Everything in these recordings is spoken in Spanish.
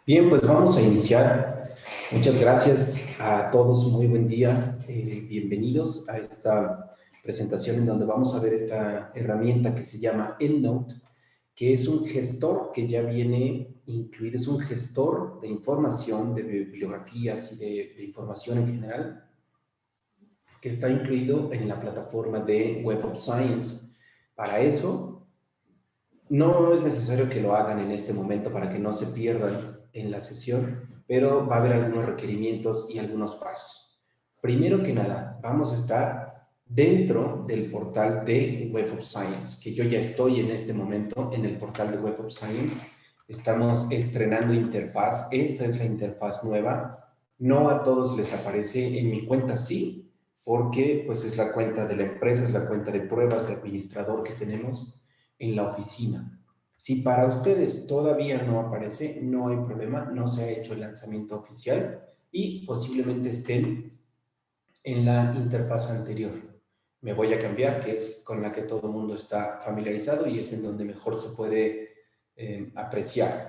Bien, pues vamos a iniciar. Muchas gracias a todos, muy buen día. Bienvenidos a esta presentación en donde vamos a ver esta herramienta que se llama EndNote, que es un gestor que ya viene incluido, es un gestor de información, de bibliografías y de información en general, que está incluido en la plataforma de Web of Science. Para eso, no es necesario que lo hagan en este momento para que no se pierdan en la sesión, pero va a haber algunos requerimientos y algunos pasos. Primero que nada, vamos a estar dentro del portal de Web of Science, que yo ya estoy en este momento en el portal de Web of Science. Estamos estrenando interfaz. Esta es la interfaz nueva. No a todos les aparece, en mi cuenta sí, porque pues es la cuenta de la empresa, es la cuenta de pruebas de administrador que tenemos en la oficina. Si para ustedes todavía no aparece, no hay problema, no se ha hecho el lanzamiento oficial y posiblemente estén en la interfaz anterior. Me voy a cambiar, que es con la que todo el mundo está familiarizado y es en donde mejor se puede apreciar.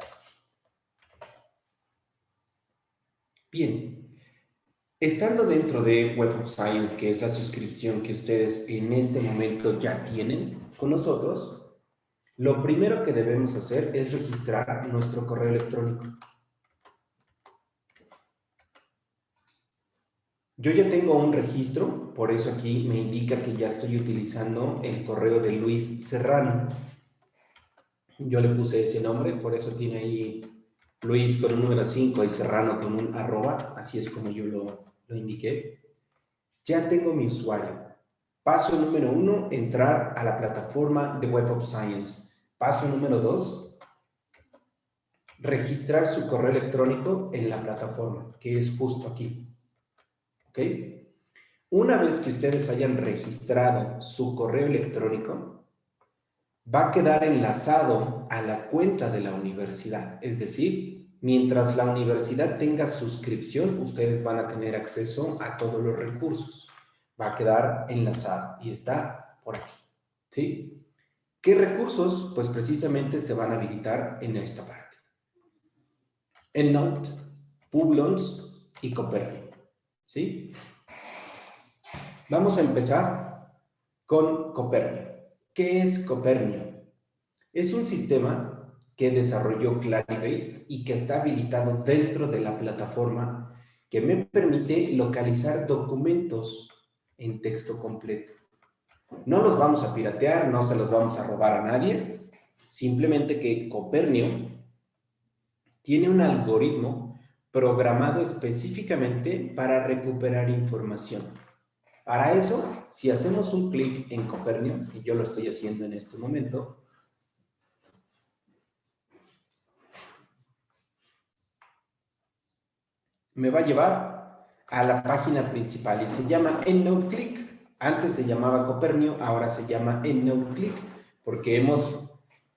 Bien, estando dentro de Web of Science, que es la suscripción que ustedes en este momento ya tienen con nosotros, lo primero que debemos hacer es registrar nuestro correo electrónico. Yo ya tengo un registro, por eso aquí me indica que ya estoy utilizando el correo de Luis Serrano. Yo le puse ese nombre, por eso tiene ahí Luis con un número 5 y Serrano con un arroba, así es como yo lo indiqué. Ya tengo mi usuario. Paso número 1, entrar a la plataforma de Web of Science. Paso número 2, registrar su correo electrónico en la plataforma, que es justo aquí. ¿Ok? Una vez que ustedes hayan registrado su correo electrónico, va a quedar enlazado a la cuenta de la universidad. Es decir, mientras la universidad tenga suscripción, ustedes van a tener acceso a todos los recursos. Va a quedar enlazado y está por aquí. ¿Sí? ¿Qué recursos? Pues precisamente se van a habilitar en esta parte. EndNote, Publons y Copernio. ¿Sí? Vamos a empezar con Copernio. ¿Qué es Copernio? Es un sistema que desarrolló Clarivate y que está habilitado dentro de la plataforma que me permite localizar documentos en texto completo. No los vamos a piratear, no se los vamos a robar a nadie, simplemente que Copernio tiene un algoritmo programado específicamente para recuperar información. Para eso, si hacemos un clic en Copernio, y yo lo estoy haciendo en este momento, me va a llevar a la página principal y se llama EndNote Click. Antes se llamaba Copernio, ahora se llama EndNote Click, porque hemos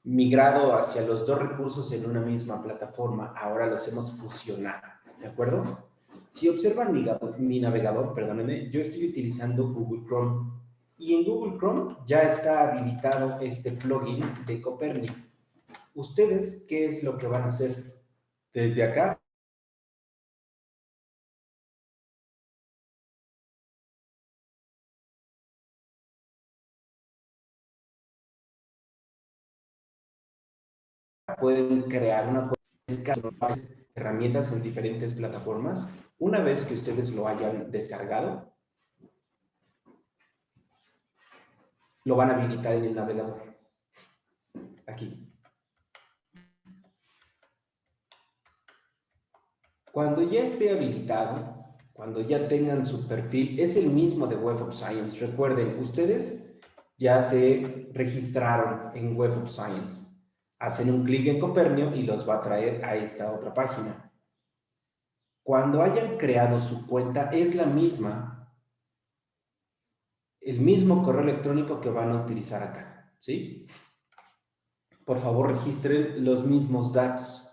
migrado hacia los dos recursos en una misma plataforma, ahora los hemos fusionado, ¿de acuerdo? Si observan mi navegador, perdónenme, yo estoy utilizando Google Chrome y en Google Chrome ya está habilitado este plugin de Copernio. ¿Ustedes qué es lo que van a hacer? Desde acá pueden crear una herramientas en diferentes plataformas. Una vez que ustedes lo hayan descargado, lo van a habilitar en el navegador. Aquí. Cuando ya esté habilitado, cuando ya tengan su perfil, es el mismo de Web of Science. Recuerden, ustedes ya se registraron en Web of Science. Hacen un clic en Copernio y los va a traer a esta otra página. Cuando hayan creado su cuenta, es la misma, el mismo correo electrónico que van a utilizar acá, ¿sí? Por favor, registren los mismos datos,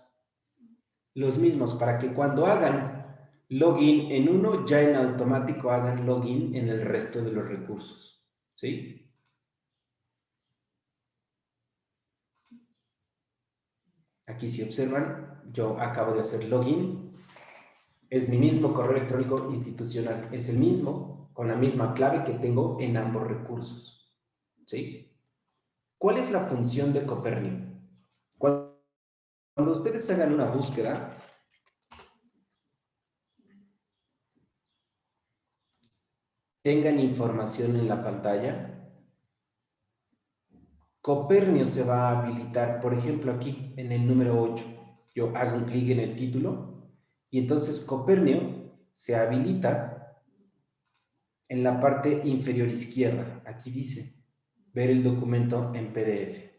los mismos, para que cuando hagan login en uno, ya en automático hagan login en el resto de los recursos, ¿sí? Aquí si observan, yo acabo de hacer login. Es mi mismo correo electrónico institucional. Es el mismo, con la misma clave que tengo en ambos recursos. ¿Sí? ¿Cuál es la función de Copernio? Cuando ustedes hagan una búsqueda, tengan información en la pantalla, Copernio se va a habilitar, por ejemplo, aquí en el número 8. Yo hago un clic en el título y entonces Copernio se habilita en la parte inferior izquierda. Aquí dice, ver el documento en PDF.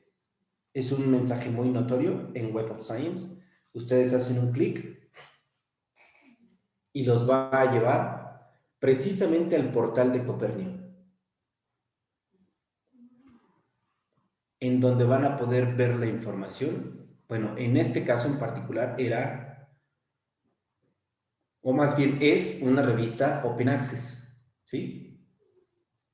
Es un mensaje muy notorio en Web of Science. Ustedes hacen un clic y los va a llevar precisamente al portal de Copernio, en donde van a poder ver la información. Bueno, en este caso en particular era, o más bien es una revista Open Access, ¿sí?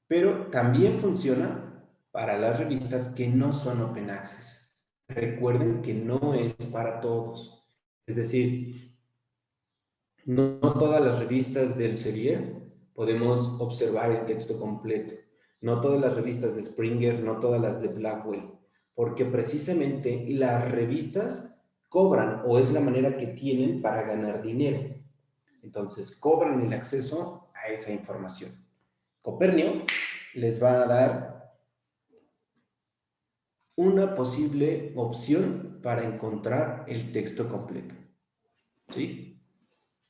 Pero también funciona para las revistas que no son Open Access. Recuerden que no es para todos. Es decir, no todas las revistas del Elsevier podemos observar el texto completo. No todas las revistas de Springer, no todas las de Blackwell, porque precisamente las revistas cobran o es la manera que tienen para ganar dinero. Entonces, cobran el acceso a esa información. Copernio les va a dar una posible opción para encontrar el texto completo. ¿Sí?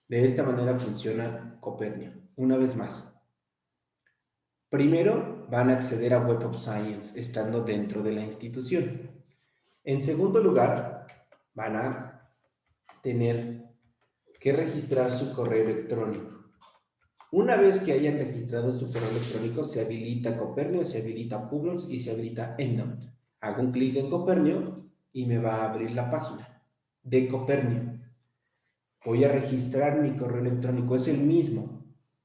De esta manera funciona Copernio. Una vez más, primero van a acceder a Web of Science estando dentro de la institución. En segundo lugar, van a tener que registrar su correo electrónico. Una vez que hayan registrado su correo electrónico, se habilita Copernio, se habilita Publons y se habilita EndNote. Hago un clic en Copernio y me va a abrir la página de Copernio. Voy a registrar mi correo electrónico, es el mismo,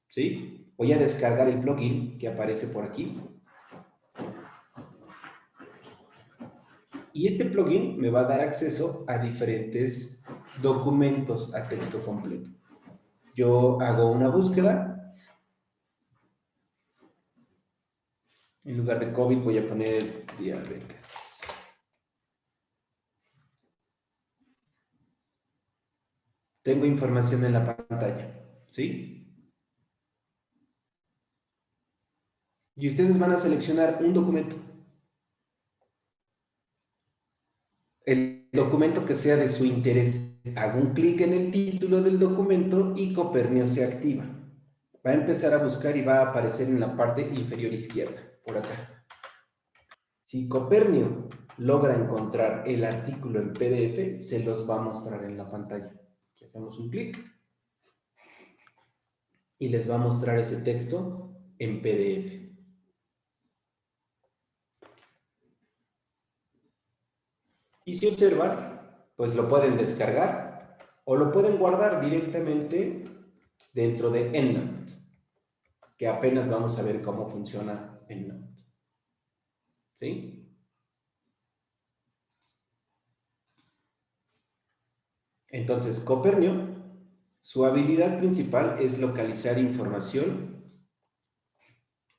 ¿sí? Voy a descargar el plugin que aparece por aquí. Y este plugin me va a dar acceso a diferentes documentos a texto completo. Yo hago una búsqueda. En lugar de COVID voy a poner diabetes. Tengo información en la pantalla, ¿sí? Y ustedes van a seleccionar un documento. El documento que sea de su interés. Hago un clic en el título del documento y Copernio se activa. Va a empezar a buscar y va a aparecer en la parte inferior izquierda, por acá. Si Copernio logra encontrar el artículo en PDF, se los va a mostrar en la pantalla. Hacemos un clic y les va a mostrar ese texto en PDF. Y si observan, pues lo pueden descargar o lo pueden guardar directamente dentro de EndNote, que apenas vamos a ver cómo funciona EndNote. ¿Sí? Entonces, Copernio, su habilidad principal es localizar información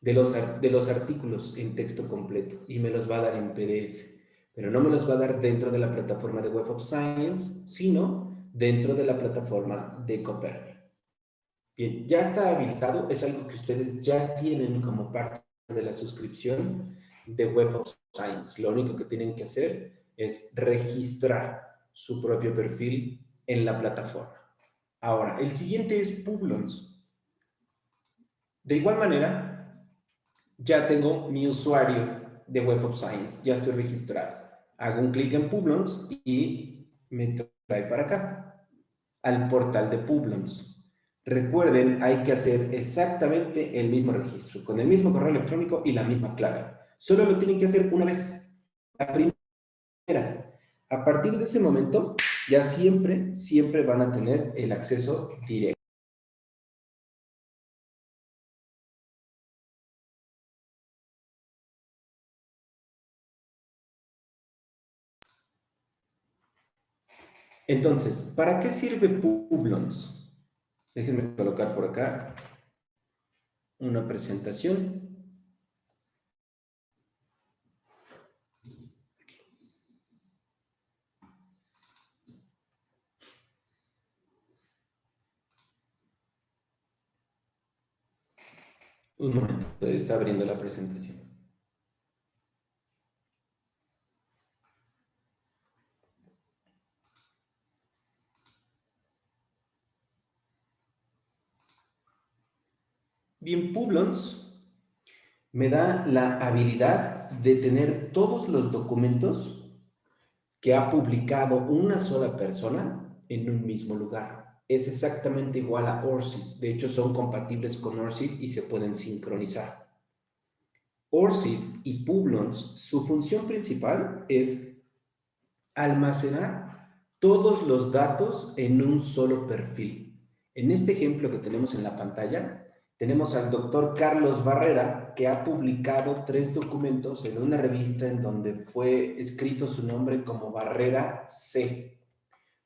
de los artículos en texto completo y me los va a dar en PDF, pero no me los va a dar dentro de la plataforma de Web of Science, sino dentro de la plataforma de Copernio. Bien, ya está habilitado, es algo que ustedes ya tienen como parte de la suscripción de Web of Science. Lo único que tienen que hacer es registrar su propio perfil en la plataforma. Ahora, el siguiente es Publons. De igual manera, ya tengo mi usuario de Web of Science, ya estoy registrado. Hago un clic en Publons y me trae para acá, al portal de Publons. Recuerden, hay que hacer exactamente el mismo registro, con el mismo correo electrónico y la misma clave. Solo lo tienen que hacer una vez, la primera. A partir de ese momento, ya siempre van a tener el acceso directo. Entonces, ¿para qué sirve Publons? Déjenme colocar por acá una presentación. Un momento, está abriendo la presentación. Bien, Publons me da la habilidad de tener todos los documentos que ha publicado una sola persona en un mismo lugar. Es exactamente igual a ORCID. De hecho, son compatibles con ORCID y se pueden sincronizar. ORCID y Publons, su función principal es almacenar todos los datos en un solo perfil. En este ejemplo que tenemos en la pantalla, tenemos al doctor Carlos Barrera, que ha publicado 3 documentos en una revista en donde fue escrito su nombre como Barrera C.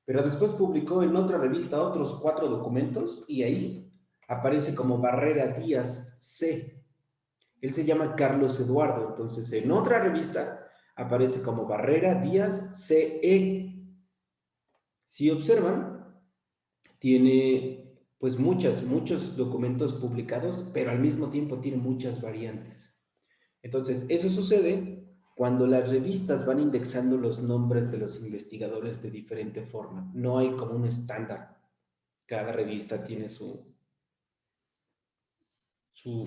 Pero después publicó en otra revista otros 4 documentos y ahí aparece como Barrera Díaz C. Él se llama Carlos Eduardo, entonces en otra revista aparece como Barrera Díaz CE. Si observan, tiene pues muchos documentos publicados, pero al mismo tiempo tiene muchas variantes. Entonces, eso sucede cuando las revistas van indexando los nombres de los investigadores de diferente forma. No hay como un estándar. Cada revista tiene su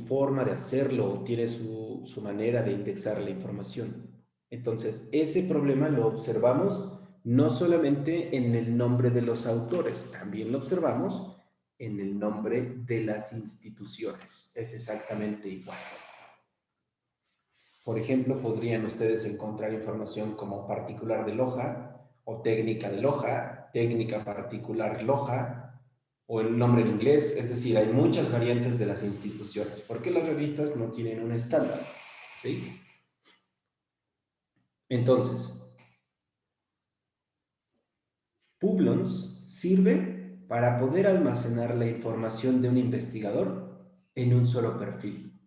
forma de hacerlo, tiene su manera de indexar la información. Entonces, ese problema lo observamos no solamente en el nombre de los autores, también lo observamos en el nombre de las instituciones. Es exactamente igual. Por ejemplo, podrían ustedes encontrar información como particular de Loja o técnica de Loja, técnica particular Loja, o el nombre en inglés, es decir, hay muchas variantes de las instituciones, porque las revistas no tienen un estándar, ¿sí? Entonces, Publons sirve para poder almacenar la información de un investigador en un solo perfil,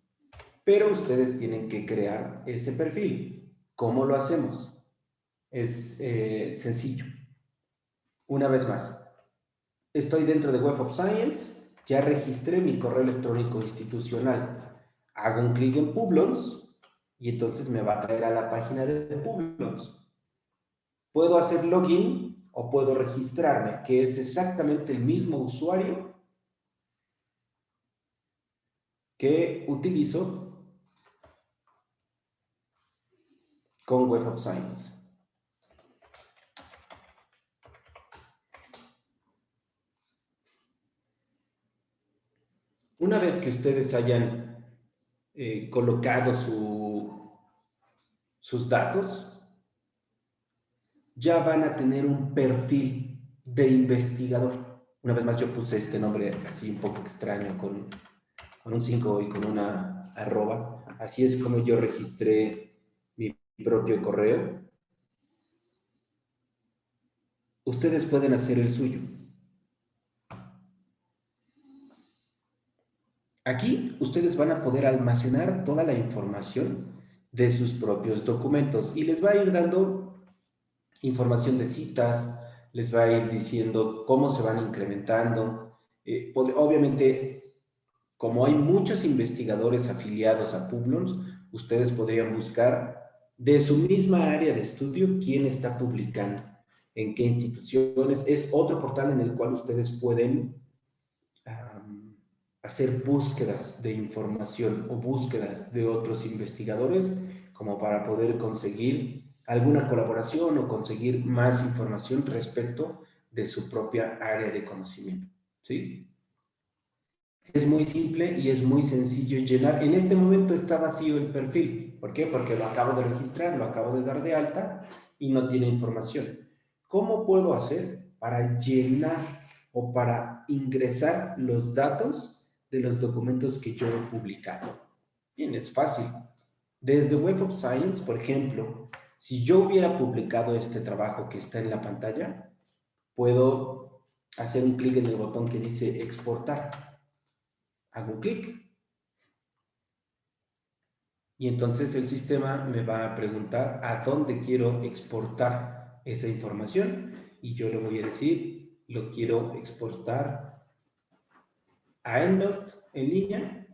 pero ustedes tienen que crear ese perfil. ¿Cómo lo hacemos? Es sencillo. Una vez más, estoy dentro de Web of Science, ya registré mi correo electrónico institucional. Hago un clic en Publons y entonces me va a traer a la página de Publons. Puedo hacer login o puedo registrarme, que es exactamente el mismo usuario que utilizo con Web of Science. Una vez que ustedes hayan colocado sus datos, ya van a tener un perfil de investigador. Una vez más yo puse este nombre así un poco extraño con un 5 y con una arroba. Así es como yo registré mi propio correo. Ustedes pueden hacer el suyo. Aquí ustedes van a poder almacenar toda la información de sus propios documentos y les va a ir dando información de citas, les va a ir diciendo cómo se van incrementando. Obviamente, como hay muchos investigadores afiliados a Publons, ustedes podrían buscar de su misma área de estudio quién está publicando, en qué instituciones. Es otro portal en el cual ustedes pueden hacer búsquedas de información o búsquedas de otros investigadores como para poder conseguir alguna colaboración o conseguir más información respecto de su propia área de conocimiento, ¿sí? Es muy simple y es muy sencillo llenar. En este momento está vacío el perfil. ¿Por qué? Porque lo acabo de registrar, lo acabo de dar de alta y no tiene información. ¿Cómo puedo hacer para llenar o para ingresar los datos de los documentos que yo he publicado? Bien, es fácil. Desde Web of Science, por ejemplo, si yo hubiera publicado este trabajo que está en la pantalla, puedo hacer un clic en el botón que dice exportar. Hago un clic. Y entonces el sistema me va a preguntar a dónde quiero exportar esa información. Y yo le voy a decir, lo quiero exportar a EndNote en línea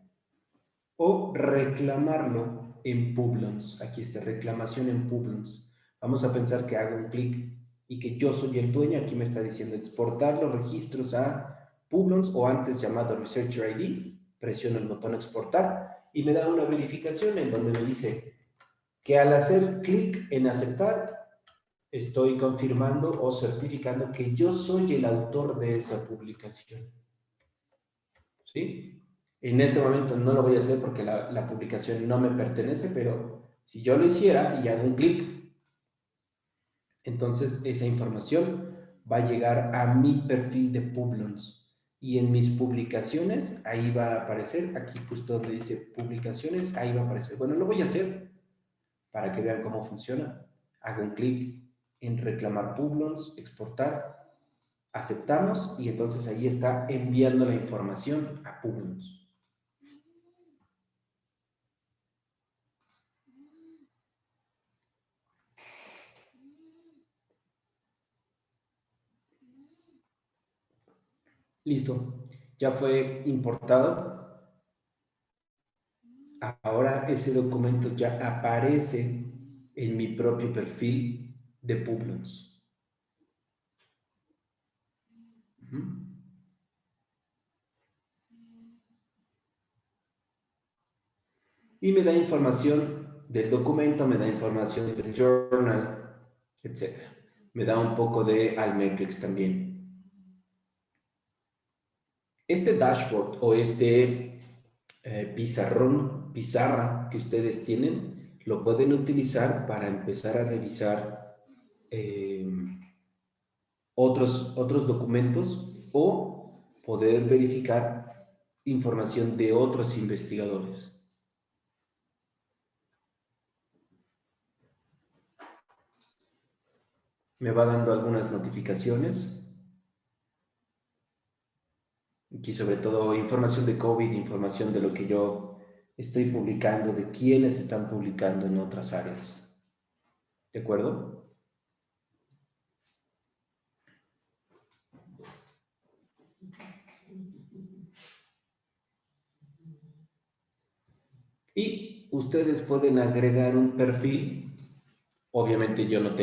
o reclamarlo en Publons. Aquí está, reclamación en Publons. Vamos a pensar que hago un clic y que yo soy el dueño. Aquí me está diciendo exportar los registros a Publons o antes llamado Researcher ID. Presiono el botón exportar y me da una verificación en donde me dice que al hacer clic en aceptar, estoy confirmando o certificando que yo soy el autor de esa publicación. ¿Sí? En este momento no lo voy a hacer porque la publicación no me pertenece, pero si yo lo hiciera y hago un clic, entonces esa información va a llegar a mi perfil de Publons. Y en mis publicaciones, ahí va a aparecer, aquí justo donde dice publicaciones, ahí va a aparecer. Bueno, lo voy a hacer para que vean cómo funciona. Hago un clic en reclamar Publons, exportar, aceptamos y entonces ahí está enviando la información a Publons. Listo, ya fue importado. Ahora ese documento ya aparece en mi propio perfil de Publons. Y me da información del documento, me da información del journal, etc. Me da un poco de Altmetrics también. Este dashboard o este pizarra que ustedes tienen, lo pueden utilizar para empezar a revisar otros documentos o poder verificar información de otros investigadores. Me va dando algunas notificaciones. Aquí sobre todo información de COVID, información de lo que yo estoy publicando, de quiénes están publicando en otras áreas. ¿De acuerdo? Y ustedes pueden agregar un perfil. Obviamente yo no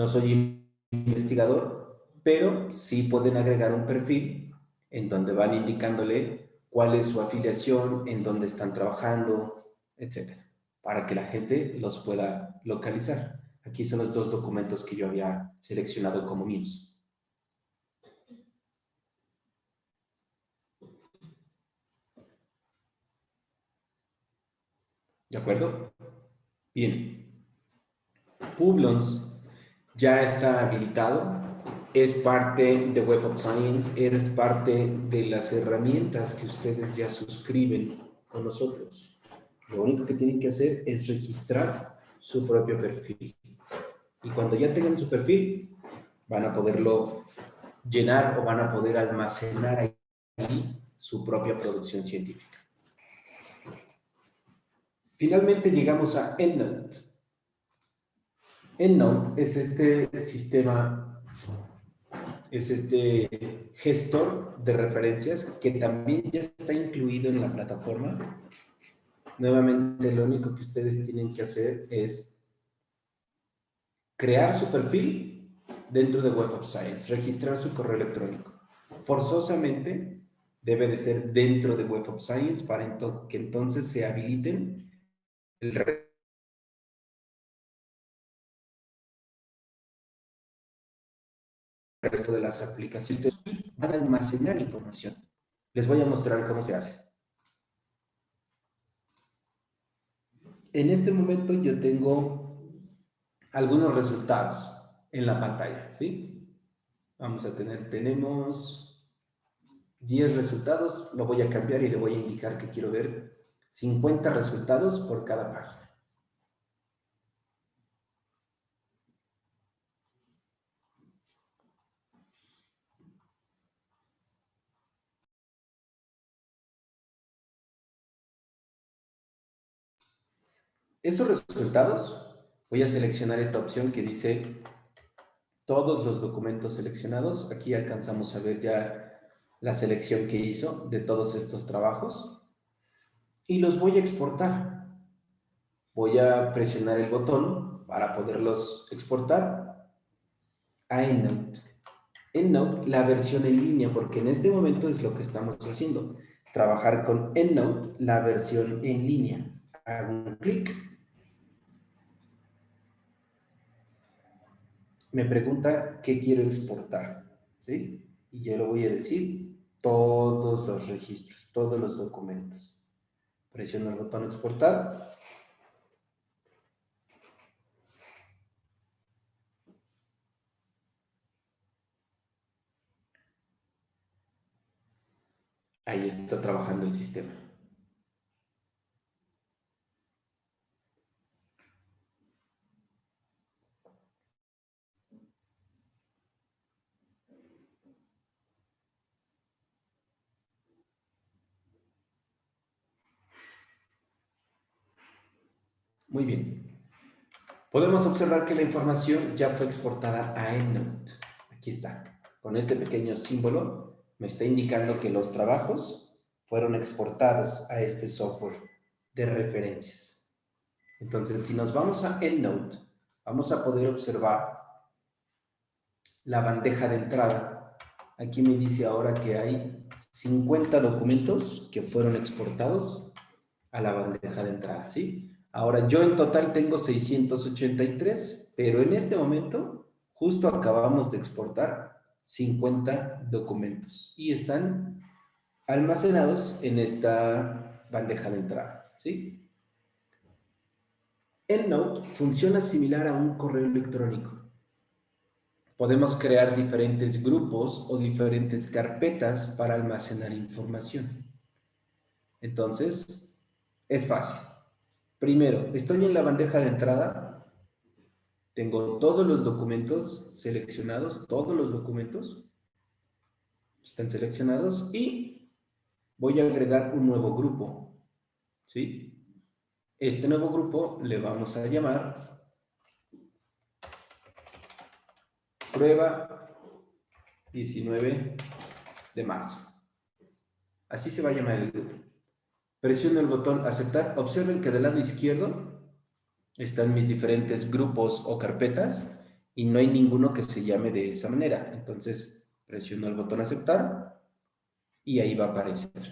soy investigador, pero sí pueden agregar un perfil en donde van indicándole cuál es su afiliación, en dónde están trabajando, etcétera, para que la gente los pueda localizar. Aquí son los dos documentos que yo había seleccionado como míos. ¿De acuerdo? Bien. Publons ya está habilitado, es parte de Web of Science, es parte de las herramientas que ustedes ya suscriben con nosotros. Lo único que tienen que hacer es registrar su propio perfil. Y cuando ya tengan su perfil, van a poderlo llenar o van a poder almacenar ahí su propia producción científica. Finalmente llegamos a EndNote. EndNote es este sistema, es este gestor de referencias que también ya está incluido en la plataforma. Nuevamente, lo único que ustedes tienen que hacer es crear su perfil dentro de Web of Science, registrar su correo electrónico. Forzosamente debe de ser dentro de Web of Science para que entonces se habiliten el resto de las aplicaciones y van a almacenar información. Les voy a mostrar cómo se hace. En este momento yo tengo algunos resultados en la pantalla, ¿sí? Vamos a tenemos 10 resultados, lo voy a cambiar y le voy a indicar que quiero ver 50 resultados por cada página. Esos resultados, voy a seleccionar esta opción que dice todos los documentos seleccionados. Aquí alcanzamos a ver ya la selección que hizo de todos estos trabajos y los voy a exportar. Voy a presionar el botón para poderlos exportar a EndNote. EndNote, la versión en línea, porque en este momento es lo que estamos haciendo, trabajar con EndNote, la versión en línea. Hago un clic, me pregunta qué quiero exportar, ¿sí? Y yo le voy a decir todos los registros, todos los documentos. Presiono el botón exportar. Ahí está trabajando el sistema. Muy bien. Podemos observar que la información ya fue exportada a EndNote. Aquí está. Con este pequeño símbolo me está indicando que los trabajos fueron exportados a este software de referencias. Entonces, si nos vamos a EndNote, vamos a poder observar la bandeja de entrada. Aquí me dice ahora que hay 50 documentos que fueron exportados a la bandeja de entrada, ¿sí? Ahora, yo en total tengo 683, pero en este momento justo acabamos de exportar 50 documentos y están almacenados en esta bandeja de entrada, ¿sí? EndNote funciona similar a un correo electrónico. Podemos crear diferentes grupos o diferentes carpetas para almacenar información. Entonces, es fácil. Primero, estoy en la bandeja de entrada, tengo todos los documentos seleccionados, todos los documentos están seleccionados y voy a agregar un nuevo grupo, ¿sí? Este nuevo grupo le vamos a llamar prueba 19 de marzo. Así se va a llamar el grupo. Presiono el botón aceptar. Observen que del lado izquierdo están mis diferentes grupos o carpetas y no hay ninguno que se llame de esa manera. Entonces, presiono el botón aceptar y ahí va a aparecer.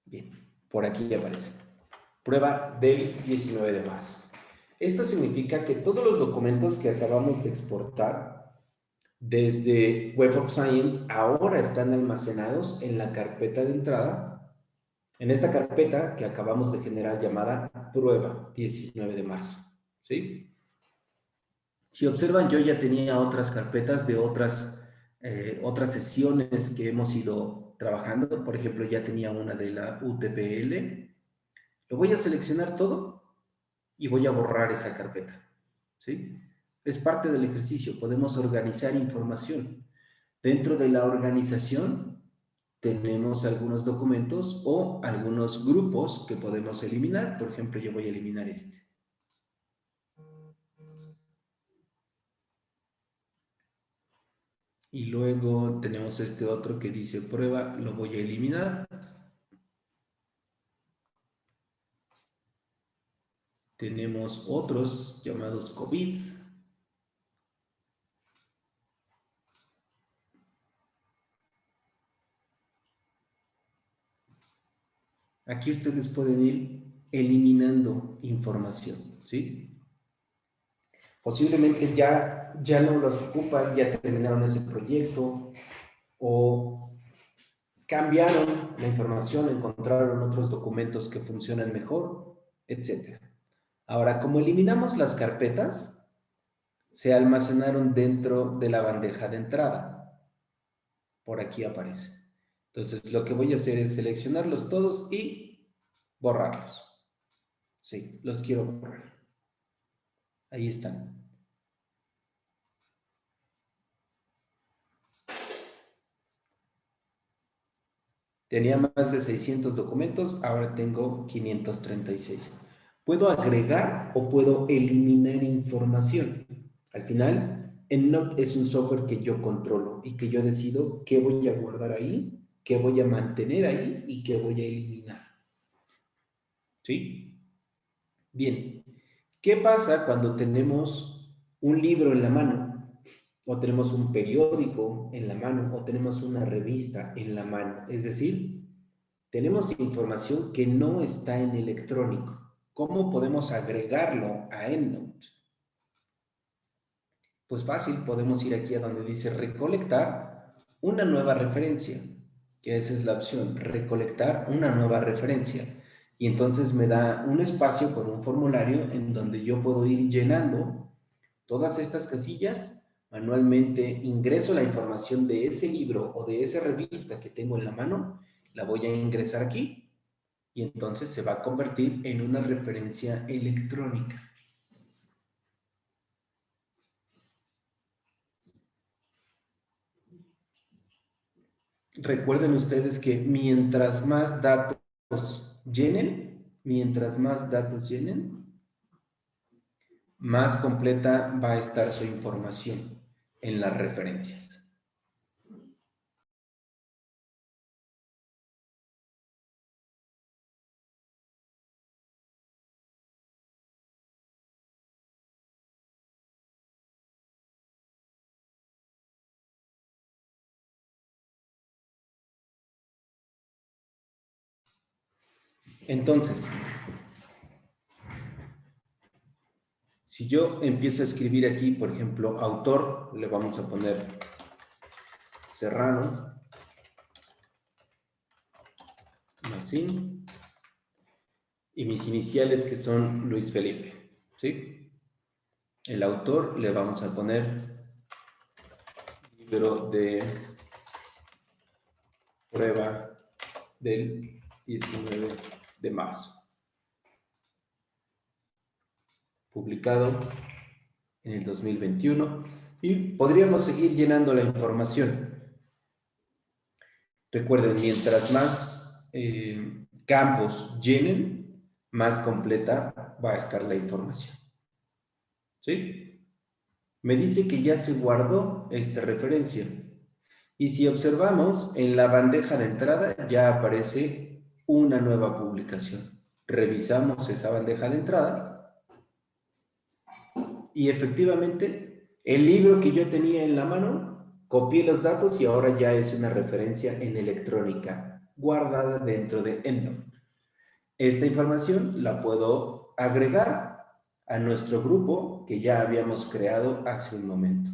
Bien, por aquí ya aparece. Prueba del 19 de marzo. Esto significa que todos los documentos que acabamos de exportar desde Web of Science ahora están almacenados en la carpeta de entrada, en esta carpeta que acabamos de generar llamada prueba 19 de marzo. ¿Sí? Si observan, yo ya tenía otras carpetas de otras sesiones que hemos ido trabajando. Por ejemplo, ya tenía una de la UTPL. Lo voy a seleccionar todo y voy a borrar esa carpeta. ¿Sí? Es parte del ejercicio. Podemos organizar información. Dentro de la organización tenemos algunos documentos o algunos grupos que podemos eliminar. Por ejemplo, yo voy a eliminar este. Y luego tenemos este otro que dice prueba, lo voy a eliminar. Tenemos otros llamados COVID. Aquí ustedes pueden ir eliminando información, ¿sí? Posiblemente ya no los ocupan, ya terminaron ese proyecto o cambiaron la información, encontraron otros documentos que funcionan mejor, etc. Ahora, como eliminamos las carpetas, se almacenaron dentro de la bandeja de entrada. Por aquí aparece. Entonces, lo que voy a hacer es seleccionarlos todos y borrarlos. Sí, los quiero borrar. Ahí están. Tenía más de 600 documentos, ahora tengo 536. Puedo agregar o puedo eliminar información. Al final, EndNote es un software que yo controlo y que yo decido qué voy a guardar ahí, qué voy a mantener ahí y qué voy a eliminar. ¿Sí? Bien. ¿Qué pasa cuando tenemos un libro en la mano? O tenemos un periódico en la mano, o tenemos una revista en la mano. Es decir, tenemos información que no está en electrónico. ¿Cómo podemos agregarlo a EndNote? Pues fácil, podemos ir aquí a donde dice recolectar una nueva referencia, que esa es la opción, recolectar una nueva referencia. Y entonces me da un espacio con un formulario en donde yo puedo ir llenando todas estas casillas. Manualmente ingreso la información de ese libro o de esa revista que tengo en la mano, la voy a ingresar aquí y entonces se va a convertir en una referencia electrónica. Recuerden ustedes que mientras más datos llenen, más completa va a estar su información en las referencias. Entonces, si yo empiezo a escribir aquí, por ejemplo, autor, le vamos a poner Serrano, Masín, y mis iniciales que son Luis Felipe, ¿sí? El autor le vamos a poner libro de prueba del 19 de marzo, publicado en el 2021, y podríamos seguir llenando la información. Recuerden, mientras más campos llenen, más completa va a estar la información. ¿Sí? Me dice que ya se guardó esta referencia. Y si observamos, en la bandeja de entrada ya aparece una nueva publicación. Revisamos esa bandeja de entrada y efectivamente el libro que yo tenía en la mano, copié los datos y ahora ya es una referencia en electrónica guardada dentro de EndNote. Esta información la puedo agregar a nuestro grupo que ya habíamos creado hace un momento.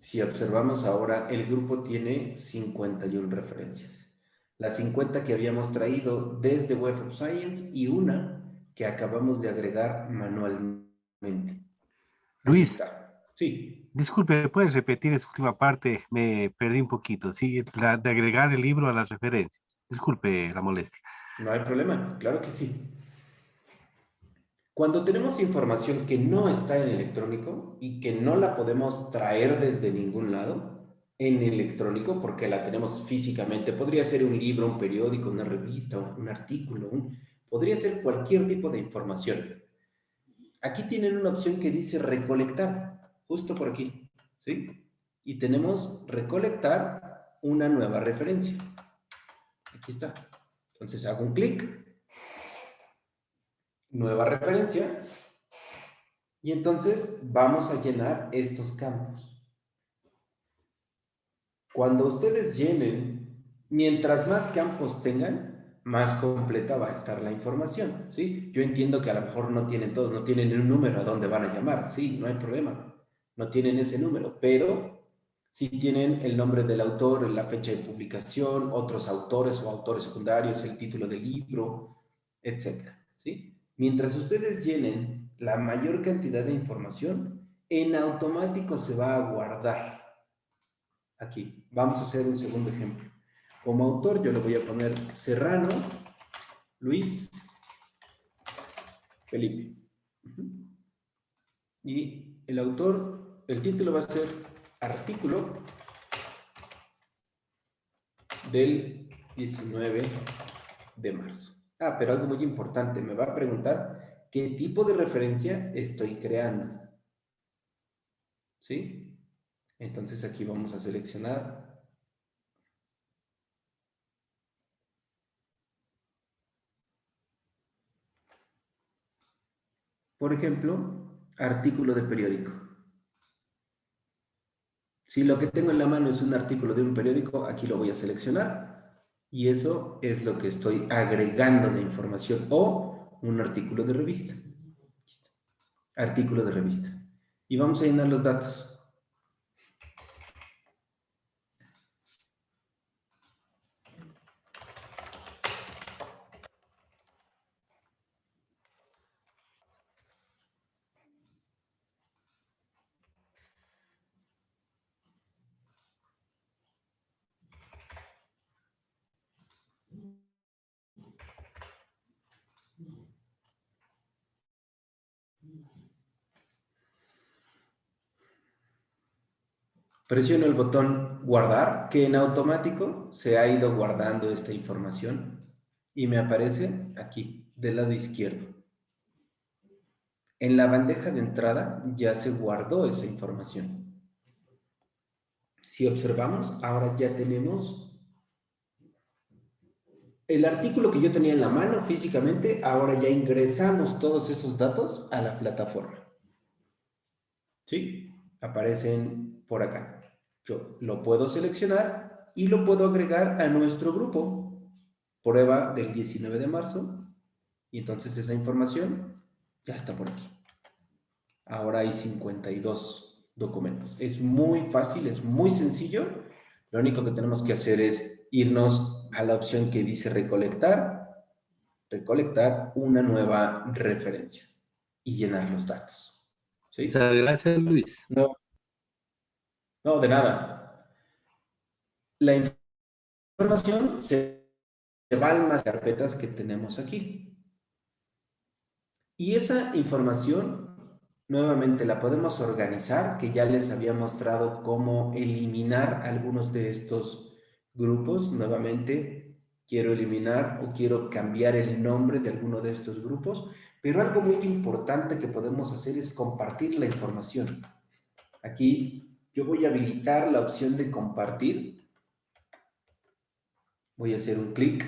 Si observamos ahora, el grupo tiene 51 referencias. Las 50 que habíamos traído desde Web of Science y una que acabamos de agregar manualmente. Ahí Luis, está. Sí. disculpe, ¿puedes repetir esa última parte? Me perdí un poquito, ¿sí? La de agregar el libro a las referencias. Disculpe la molestia. No hay problema, claro que sí. Cuando tenemos información que no está en electrónico y que no la podemos traer desde ningún lado en electrónico porque la tenemos físicamente, podría ser un libro, un periódico, una revista, un artículo, podría ser cualquier tipo de información. Aquí tienen una opción que dice recolectar, justo por aquí, ¿sí? Y tenemos recolectar una nueva referencia. Aquí está. Entonces hago un clic, nueva referencia. Y entonces vamos a llenar estos campos. Cuando ustedes llenen, mientras más campos tengan, más completa va a estar la información, ¿sí? Yo entiendo que a lo mejor no tienen todos, no tienen un número a donde van a llamar, sí, no hay problema, no tienen ese número, pero sí tienen el nombre del autor, la fecha de publicación, otros autores o autores secundarios, el título del libro, etcétera, ¿sí? Mientras ustedes llenen la mayor cantidad de información, en automático se va a guardar aquí. Vamos a hacer un segundo ejemplo. Como autor yo le voy a poner Serrano Luis Felipe. Y el autor, el título va a ser artículo del 19 de marzo. Ah, pero algo muy importante, me va a preguntar qué tipo de referencia estoy creando. ¿Sí? Entonces aquí vamos a seleccionar. Por ejemplo, artículo de periódico. Si lo que tengo en la mano es un artículo de un periódico, aquí lo voy a seleccionar y eso es lo que estoy agregando de información o un artículo de revista. Artículo de revista. Y vamos a llenar los datos. Presiono el botón guardar, que en automático se ha ido guardando esta información y me aparece aquí del lado izquierdo. En la bandeja de entrada ya se guardó esa información. Si observamos, ahora ya tenemos el artículo que yo tenía en la mano físicamente, ahora ya ingresamos todos esos datos a la plataforma. ¿Sí? Aparecen por acá. Yo lo puedo seleccionar y lo puedo agregar a nuestro grupo. Prueba del 19 de marzo. Y entonces esa información ya está por aquí. Ahora hay 52 documentos. Es muy fácil, es muy sencillo. Lo único que tenemos que hacer es irnos a la opción que dice recolectar una nueva referencia y llenar los datos. ¿Sí? Muchas gracias, Luis. No, no, de nada. La información se va a las carpetas que tenemos aquí. Y esa información, nuevamente, la podemos organizar, que ya les había mostrado cómo eliminar algunos de estos grupos. Nuevamente, quiero eliminar o quiero cambiar el nombre de alguno de estos grupos, pero algo muy importante que podemos hacer es compartir la información. Aquí yo voy a habilitar la opción de compartir. Voy a hacer un clic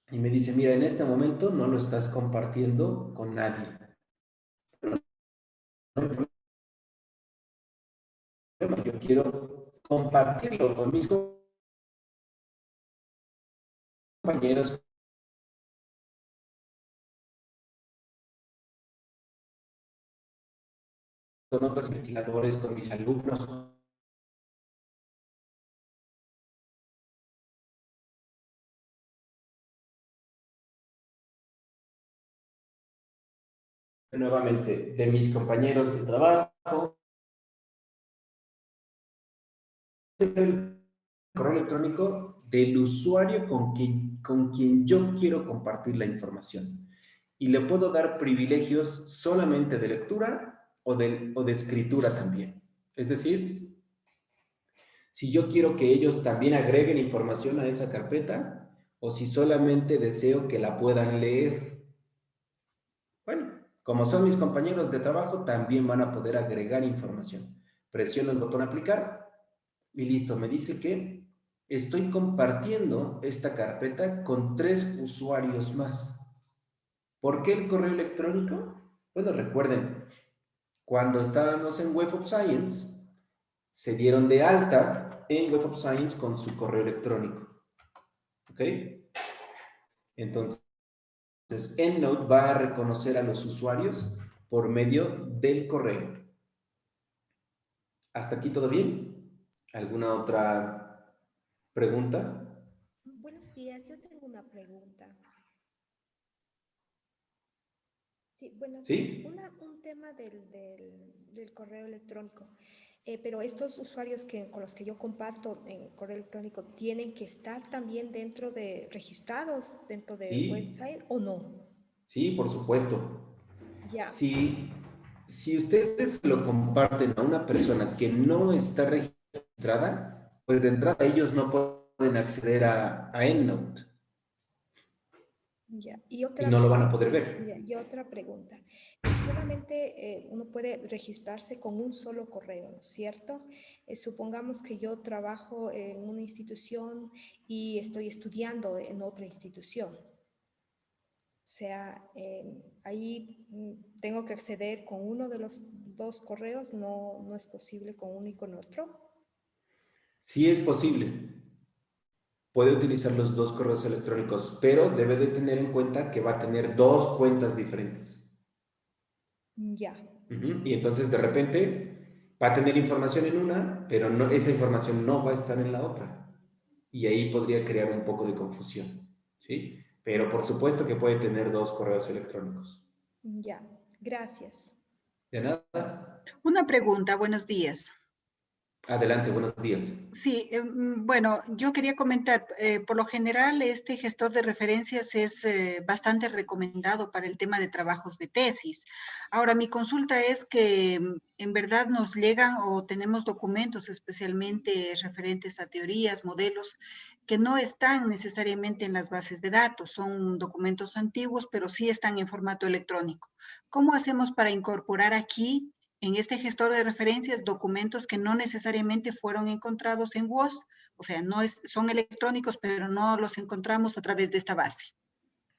y me dice, mira, en este momento no lo estás compartiendo con nadie. Yo quiero compartirlo con mis compañeros, con otros investigadores, con mis alumnos. Nuevamente, de mis compañeros de trabajo. Es el correo electrónico del usuario con quien yo quiero compartir la información. Y le puedo dar privilegios solamente de lectura o de escritura también. Es decir, si yo quiero que ellos también agreguen información a esa carpeta o si solamente deseo que la puedan leer. Bueno, como son mis compañeros de trabajo, también van a poder agregar información. Presiono el botón aplicar y listo, me dice que estoy compartiendo esta carpeta con 3 usuarios más. ¿Por qué el correo electrónico? Bueno, recuerden, cuando estábamos en Web of Science, se dieron de alta en Web of Science con su correo electrónico. ¿Ok? Entonces, EndNote va a reconocer a los usuarios por medio del correo. ¿Hasta aquí todo bien? ¿Alguna otra pregunta? Buenos días, yo tengo una pregunta. Sí, buenos días. ¿Sí? Un tema del correo electrónico. Pero estos usuarios con los que yo comparto en correo electrónico, ¿tienen que estar también registrados dentro del Sí, website o no? sí, por supuesto. Ya. Si ustedes lo comparten a una persona que no está registrada, pues de entrada ellos no pueden pueden acceder a EndNote Ya. y no lo van a poder ver. Ya, y otra pregunta. Solamente uno puede registrarse con un solo correo, ¿no es cierto? Supongamos que yo trabajo en una institución y estoy estudiando en otra institución. O sea, ahí tengo que acceder con uno de los dos correos, no es posible con uno y con otro. Sí es posible. Puede utilizar los dos correos electrónicos, pero debe de tener en cuenta que va a tener dos cuentas diferentes. Ya. Y entonces de repente va a tener información en una, pero no, esa información no va a estar en la otra. Y ahí podría crear un poco de confusión, ¿sí? Pero por supuesto que puede tener dos correos electrónicos. Ya, gracias. De nada. Una pregunta, buenos días. Adelante, buenos días. Sí, bueno, yo quería comentar, por lo general este gestor de referencias es bastante recomendado para el tema de trabajos de tesis. Ahora, mi consulta es que en verdad nos llegan o tenemos documentos especialmente referentes a teorías, modelos, que no están necesariamente en las bases de datos, son documentos antiguos, pero sí están en formato electrónico. ¿Cómo hacemos para incorporar aquí en este gestor de referencias documentos que no necesariamente fueron encontrados en WOS? O sea, son electrónicos, pero no los encontramos a través de esta base?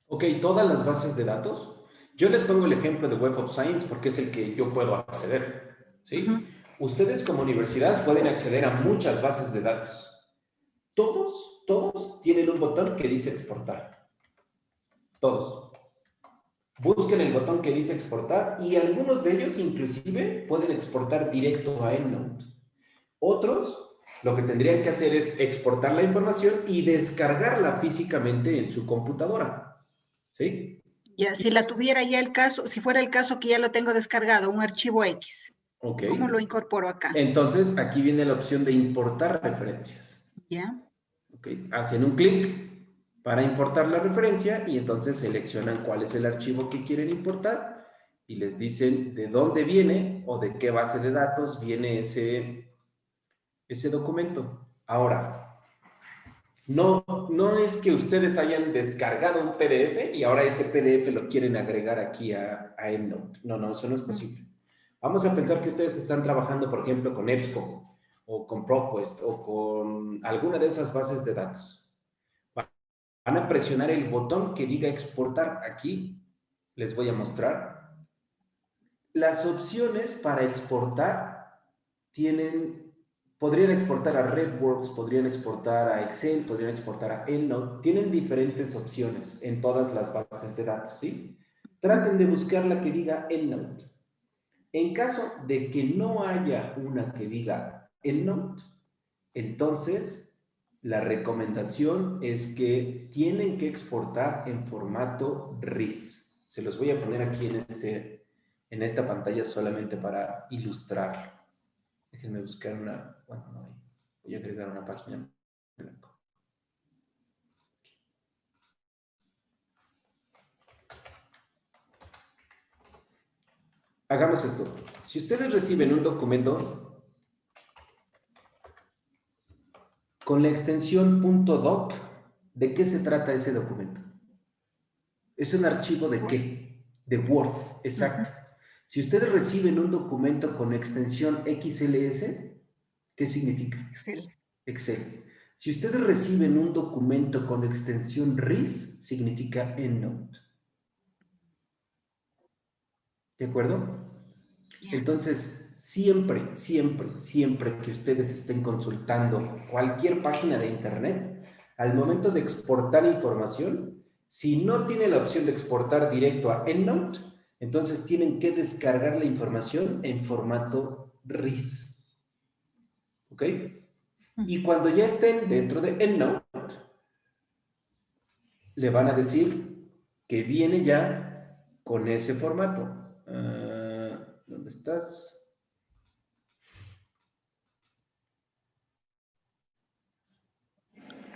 Ok, todas las bases de datos. Yo les pongo el ejemplo de Web of Science porque es el que yo puedo acceder, ¿sí? Ustedes como universidad pueden acceder a muchas bases de datos. Todos tienen un botón que dice exportar. Todos. Busquen el botón que dice exportar y algunos de ellos inclusive pueden exportar directo a EndNote. Otros lo que tendrían que hacer es exportar la información y descargarla físicamente en su computadora. ¿Sí? Ya, si la tuviera ya el caso, si fuera el caso que ya lo tengo descargado, un archivo X, Ok. ¿cómo lo incorporo acá? Entonces, aquí viene la opción de importar referencias. ¿Ya? Ok. Hacen un clic para importar la referencia y entonces seleccionan cuál es el archivo que quieren importar y les dicen de dónde viene o de qué base de datos viene ese documento. Ahora, no es que ustedes hayan descargado un PDF y ahora ese PDF lo quieren agregar aquí a EndNote. No, eso no es posible. Vamos a pensar que ustedes están trabajando, por ejemplo, con EBSCO o con ProQuest o con alguna de esas bases de datos. Van a presionar el botón que diga exportar. Aquí les voy a mostrar. Las opciones para exportar podrían exportar a RedWorks, podrían exportar a Excel, podrían exportar a EndNote. Tienen diferentes opciones en todas las bases de datos, ¿sí? Traten de buscar la que diga EndNote. En caso de que no haya una que diga EndNote, entonces la recomendación es que tienen que exportar en formato RIS. Se los voy a poner aquí en esta pantalla solamente para ilustrarlo. Déjenme buscar bueno, no hay. Voy a agregar una página en blanco. Hagamos esto. Si ustedes reciben un documento con la extensión .doc, ¿de qué se trata ese documento? ¿Es un archivo de qué? De Word, exacto. Si ustedes reciben un documento con extensión XLS, ¿qué significa? Excel. Excel. Si ustedes reciben un documento con extensión RIS, significa EndNote. ¿De acuerdo? Yeah. Entonces, siempre que ustedes estén consultando cualquier página de Internet, al momento de exportar información, si no tiene la opción de exportar directo a EndNote, entonces tienen que descargar la información en formato RIS. ¿Ok? Y cuando ya estén dentro de EndNote, le van a decir que viene ya con ese formato. ¿Dónde estás?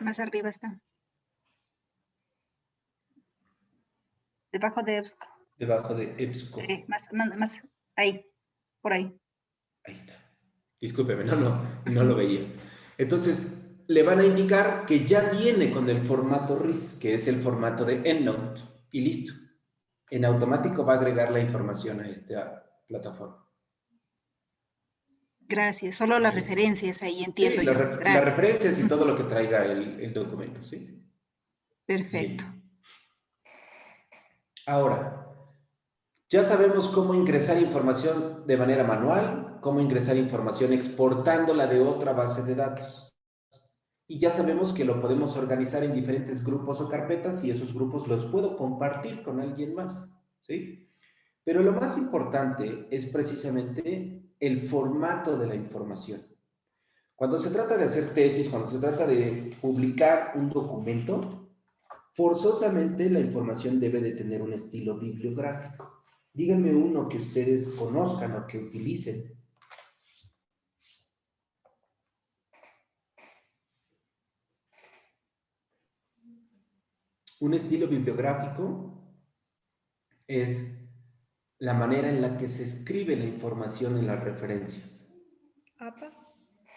Más arriba está. Debajo de EBSCO. Debajo de EBSCO. Más ahí, por ahí. Ahí está. Discúlpeme, no lo veía. Entonces, le van a indicar que ya viene con el formato RIS, que es el formato de EndNote, y listo. En automático va a agregar la información a esta plataforma. Gracias. Solo las referencias ahí entiendo Sí, yo. las Gracias. referencias y todo lo que traiga el documento, ¿sí? Perfecto. Bien. Ahora, ya sabemos cómo ingresar información de manera manual, cómo ingresar información exportándola de otra base de datos. Y ya sabemos que lo podemos organizar en diferentes grupos o carpetas y esos grupos los puedo compartir con alguien más, ¿sí? Pero lo más importante es precisamente el formato de la información. Cuando se trata de hacer tesis, cuando se trata de publicar un documento, forzosamente la información debe de tener un estilo bibliográfico. Díganme uno que ustedes conozcan o que utilicen. Un estilo bibliográfico es la manera en la que se escribe la información en las referencias. APA.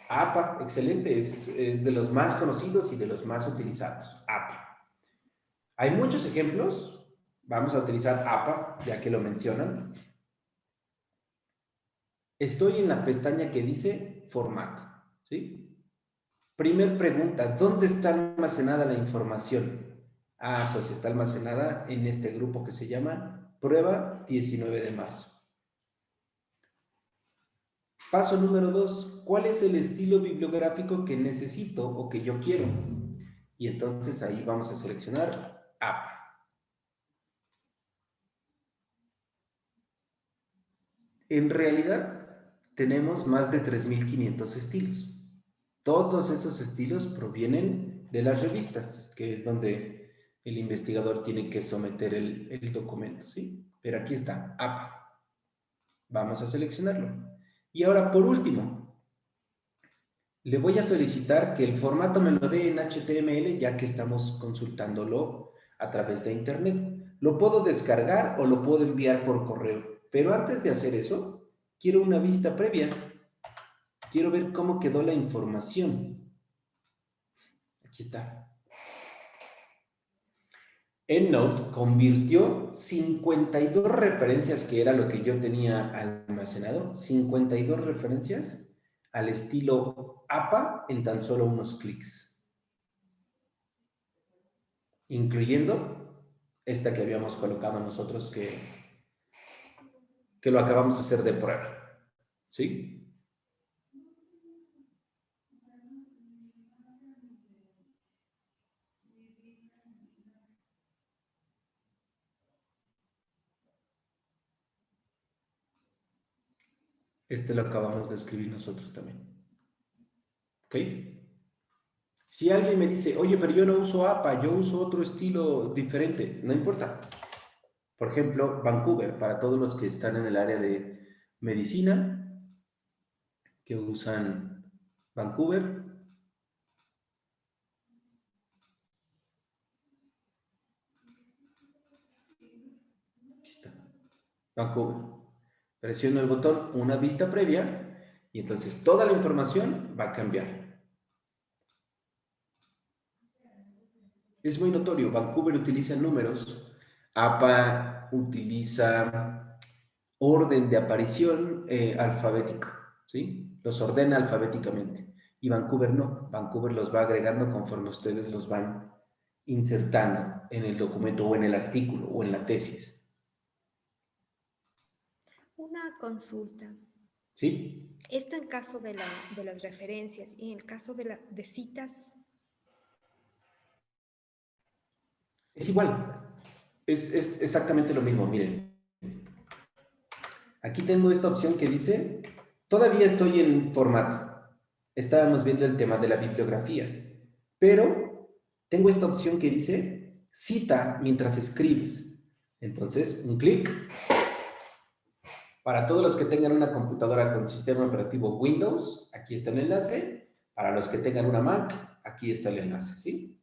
APA, excelente, es de los más conocidos y de los más utilizados. APA. Hay muchos ejemplos. Vamos a utilizar APA, ya que lo mencionan. Estoy en la pestaña que dice formato, ¿sí? Primer pregunta, ¿dónde está almacenada la información? Ah, pues está almacenada en este grupo que se llama Prueba 19 de marzo. Paso número 2, ¿cuál es el estilo bibliográfico que necesito o que yo quiero? Y entonces ahí vamos a seleccionar APA. En realidad, tenemos más de 3.500 estilos. Todos esos estilos provienen de las revistas, que es donde el investigador tiene que someter el documento, ¿sí? Pero aquí está, APA. Vamos a seleccionarlo. Y ahora, por último, le voy a solicitar que el formato me lo dé en HTML, ya que estamos consultándolo a través de Internet. Lo puedo descargar o lo puedo enviar por correo. Pero antes de hacer eso, quiero una vista previa. Quiero ver cómo quedó la información. Aquí está. EndNote convirtió 52 referencias, que era lo que yo tenía almacenado, 52 referencias al estilo APA en tan solo unos clics. Incluyendo esta que habíamos colocado nosotros que lo acabamos de hacer de prueba. ¿Sí? Este lo acabamos de escribir nosotros también. ¿Ok? Si alguien me dice, oye, pero yo no uso APA, yo uso otro estilo diferente, no importa. Por ejemplo, Vancouver, para todos los que están en el área de medicina, que usan Vancouver. Aquí está. Vancouver. Presiono el botón una vista previa y entonces toda la información va a cambiar. Es muy notorio, Vancouver utiliza números, APA utiliza orden de aparición alfabético, ¿sí? Los ordena alfabéticamente. Y Vancouver no, Vancouver los va agregando conforme ustedes los van insertando en el documento o en el artículo o en la tesis. Una consulta. ¿Sí? Esto en caso de las referencias y en el caso de citas. Es igual, es exactamente lo mismo, miren. Aquí tengo esta opción que dice, todavía estoy en formato. Estábamos viendo el tema de la bibliografía, pero tengo esta opción que dice, cita mientras escribes. Entonces, un clic. Para todos los que tengan una computadora con sistema operativo Windows, aquí está el enlace. Para los que tengan una Mac, aquí está el enlace, ¿sí?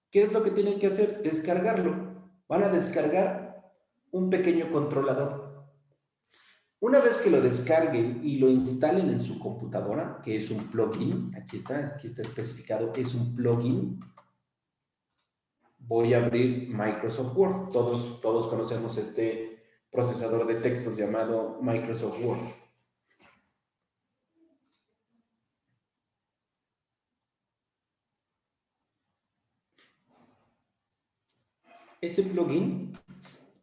¿Qué es lo que tienen que hacer? Descargarlo. Van a descargar un pequeño controlador. Una vez que lo descarguen y lo instalen en su computadora, que es un plugin, aquí está especificado, es un plugin. Voy a abrir Microsoft Word. Todos conocemos este procesador de textos llamado Microsoft Word. Ese plugin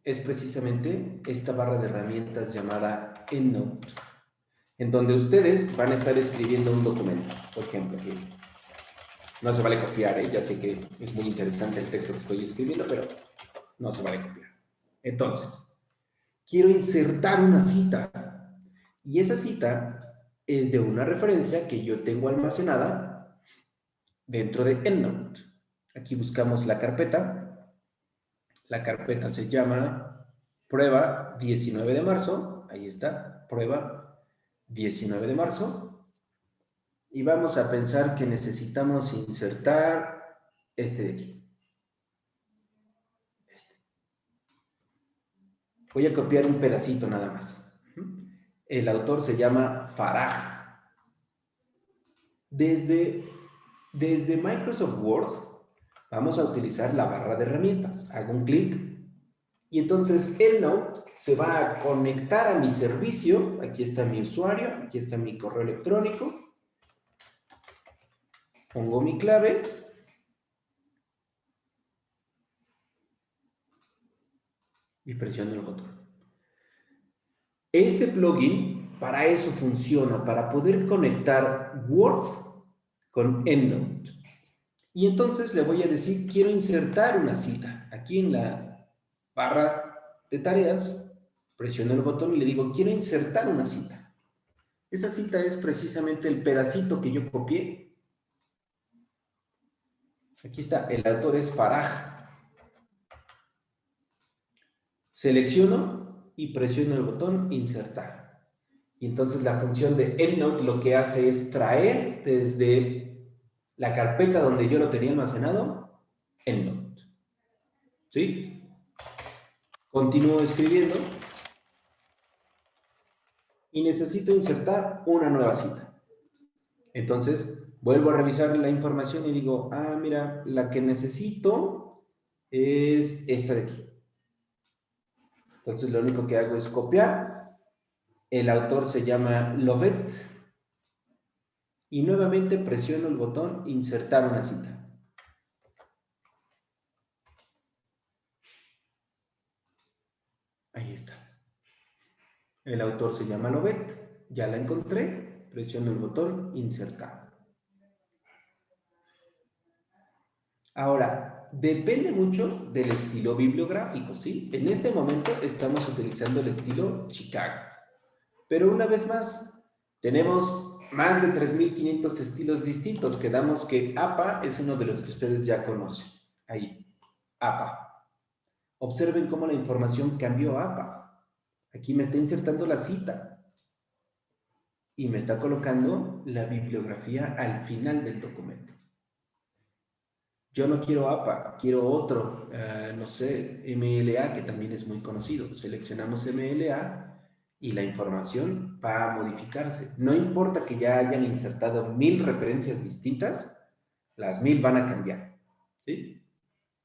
es precisamente esta barra de herramientas llamada EndNote, en donde ustedes van a estar escribiendo un documento, por ejemplo, aquí. No se vale copiar, ya sé que es muy interesante el texto que estoy escribiendo, pero no se vale copiar. Entonces, quiero insertar una cita, y esa cita es de una referencia que yo tengo almacenada dentro de EndNote. Aquí buscamos la carpeta se llama prueba 19 de marzo, ahí está, prueba 19 de marzo, y vamos a pensar que necesitamos insertar este de aquí. Voy a copiar un pedacito nada más. El autor se llama Faraj. Desde Microsoft Word vamos a utilizar la barra de herramientas. Hago un clic y entonces EndNote se va a conectar a mi servicio. Aquí está mi usuario, aquí está mi correo electrónico. Pongo mi clave. Y presiono el botón. Este plugin para eso funciona, para poder conectar Word con EndNote. Y entonces le voy a decir, quiero insertar una cita. Aquí en la barra de tareas, presiono el botón y le digo, quiero insertar una cita. Esa cita es precisamente el pedacito que yo copié. Aquí está, el autor es Faraj. Selecciono y presiono el botón insertar. Y entonces la función de EndNote lo que hace es traer desde la carpeta donde yo lo tenía almacenado, EndNote. ¿Sí? Continúo escribiendo y necesito insertar una nueva cita. Entonces, vuelvo a revisar la información y digo, mira, la que necesito es esta de aquí. Entonces, lo único que hago es copiar. El autor se llama Lovett. Y nuevamente presiono el botón insertar una cita. Ahí está. El autor se llama Lovett. Ya la encontré. Presiono el botón insertar. Ahora, depende mucho del estilo bibliográfico, ¿sí? En este momento estamos utilizando el estilo Chicago. Pero una vez más, tenemos más de 3.500 estilos distintos. Quedamos que APA es uno de los que ustedes ya conocen. Ahí, APA. Observen cómo la información cambió a APA. Aquí me está insertando la cita. Y me está colocando la bibliografía al final del documento. Yo no quiero APA, quiero otro, no sé, MLA, que también es muy conocido. Seleccionamos MLA y la información va a modificarse. No importa que ya hayan insertado 1000 referencias distintas, las 1000 van a cambiar, ¿sí?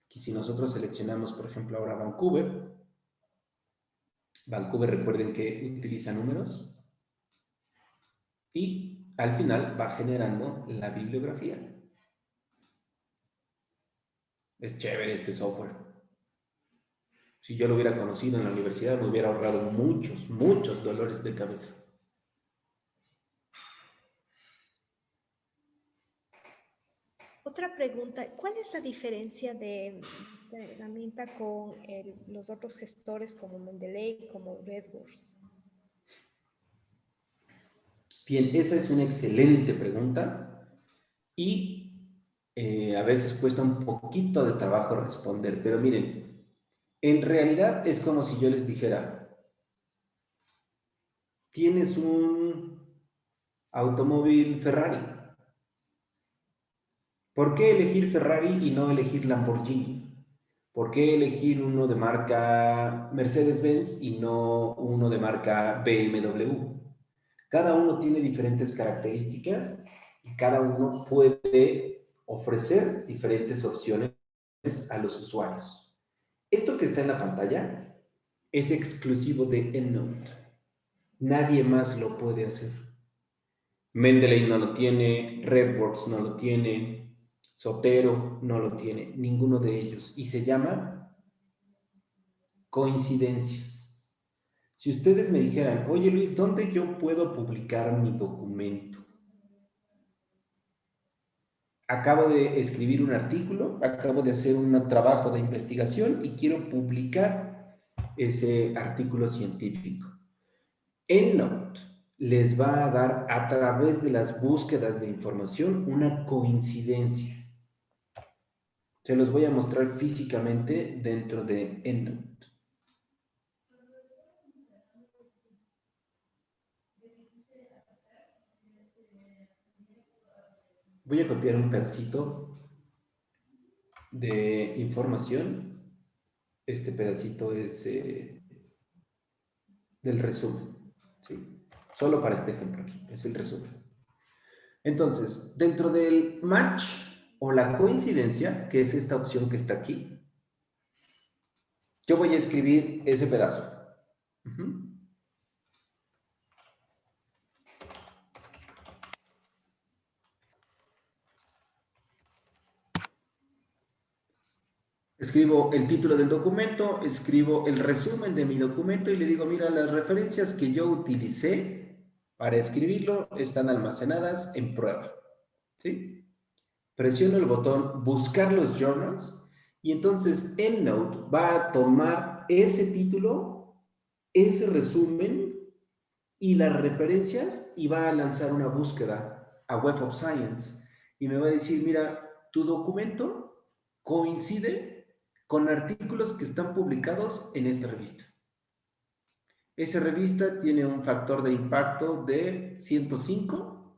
Y si nosotros seleccionamos, por ejemplo, ahora Vancouver, recuerden que utiliza números, y al final va generando la bibliografía. Es chévere este software. Si yo lo hubiera conocido en la universidad, me hubiera ahorrado muchos dolores de cabeza. Otra pregunta, ¿cuál es la diferencia de esta herramienta con los otros gestores como Mendeley, como RedWords? Bien, esa es una excelente pregunta y a veces cuesta un poquito de trabajo responder, pero miren, en realidad es como si yo les dijera, tienes un automóvil Ferrari. ¿Por qué elegir Ferrari y no elegir Lamborghini? ¿Por qué elegir uno de marca Mercedes-Benz y no uno de marca BMW? Cada uno tiene diferentes características y cada uno puede ofrecer diferentes opciones a los usuarios. Esto que está en la pantalla es exclusivo de EndNote. Nadie más lo puede hacer. Mendeley no lo tiene, RedWorks no lo tiene, Zotero no lo tiene, ninguno de ellos. Y se llama coincidencias. Si ustedes me dijeran, oye Luis, ¿dónde yo puedo publicar mi documento? Acabo de escribir un artículo, acabo de hacer un trabajo de investigación y quiero publicar ese artículo científico. EndNote les va a dar a través de las búsquedas de información una coincidencia. Se los voy a mostrar físicamente dentro de EndNote. Voy a copiar un pedacito de información. Este pedacito es del resumen, ¿sí? Solo para este ejemplo aquí, es el resumen. Entonces, dentro del match o la coincidencia, que es esta opción que está aquí, yo voy a escribir ese pedazo. Escribo el título del documento, escribo el resumen de mi documento y le digo, mira, las referencias que yo utilicé para escribirlo están almacenadas en prueba, ¿sí? Presiono el botón buscar los journals y entonces EndNote va a tomar ese título, ese resumen y las referencias y va a lanzar una búsqueda a Web of Science y me va a decir, mira, tu documento coincide con artículos que están publicados en esta revista. Esa revista tiene un factor de impacto de 105.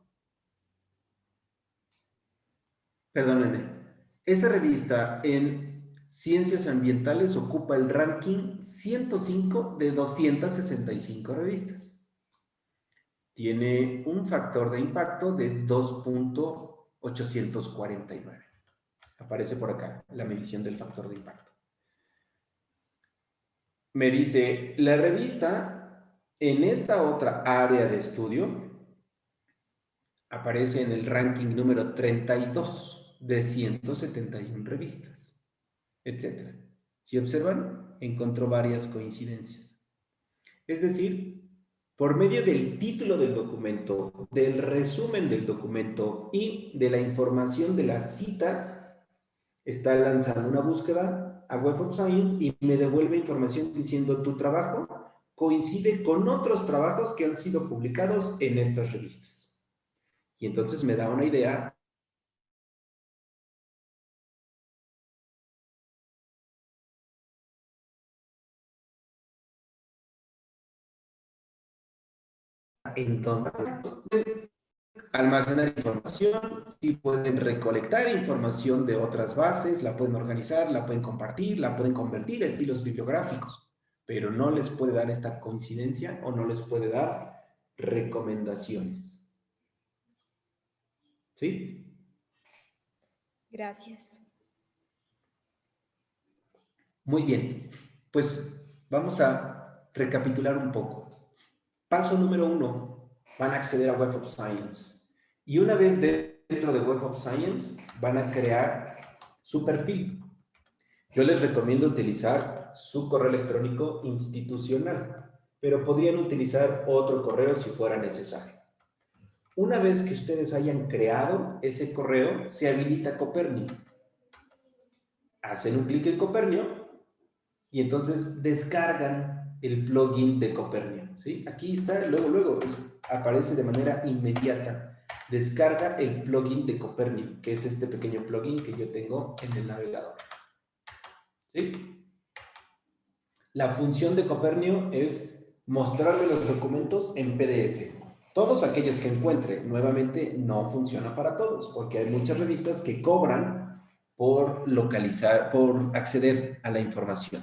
Perdónenme. Esa revista en ciencias ambientales ocupa el ranking 105 de 265 revistas. Tiene un factor de impacto de 2.849. Aparece por acá la medición del factor de impacto. Me dice, la revista en esta otra área de estudio aparece en el ranking número 32 de 171 revistas, etc. Si observan, encontró varias coincidencias. Es decir, por medio del título del documento, del resumen del documento y de la información de las citas, está lanzando una búsqueda a Web of Science y me devuelve información diciendo tu trabajo coincide con otros trabajos que han sido publicados en estas revistas. Y entonces me da una idea en donde almacenar información, si pueden recolectar información de otras bases, la pueden organizar, la pueden compartir, la pueden convertir a estilos bibliográficos, pero no les puede dar esta coincidencia o no les puede dar recomendaciones. ¿Sí? Gracias. Muy bien, pues vamos a recapitular un poco. Paso número 1, van a acceder a Web of Science. Y una vez dentro de Web of Science, van a crear su perfil. Yo les recomiendo utilizar su correo electrónico institucional, pero podrían utilizar otro correo si fuera necesario. Una vez que ustedes hayan creado ese correo, se habilita Copernio. Hacen un clic en Copernio y entonces descargan el plugin de Copernio, ¿sí? Aquí está, luego aparece de manera inmediata. Descarga el plugin de Copernio, que es este pequeño plugin que yo tengo en el navegador. ¿Sí? La función de Copernio es mostrarme los documentos en PDF. Todos aquellos que encuentre, nuevamente, no funciona para todos, porque hay muchas revistas que cobran por localizar, por acceder a la información.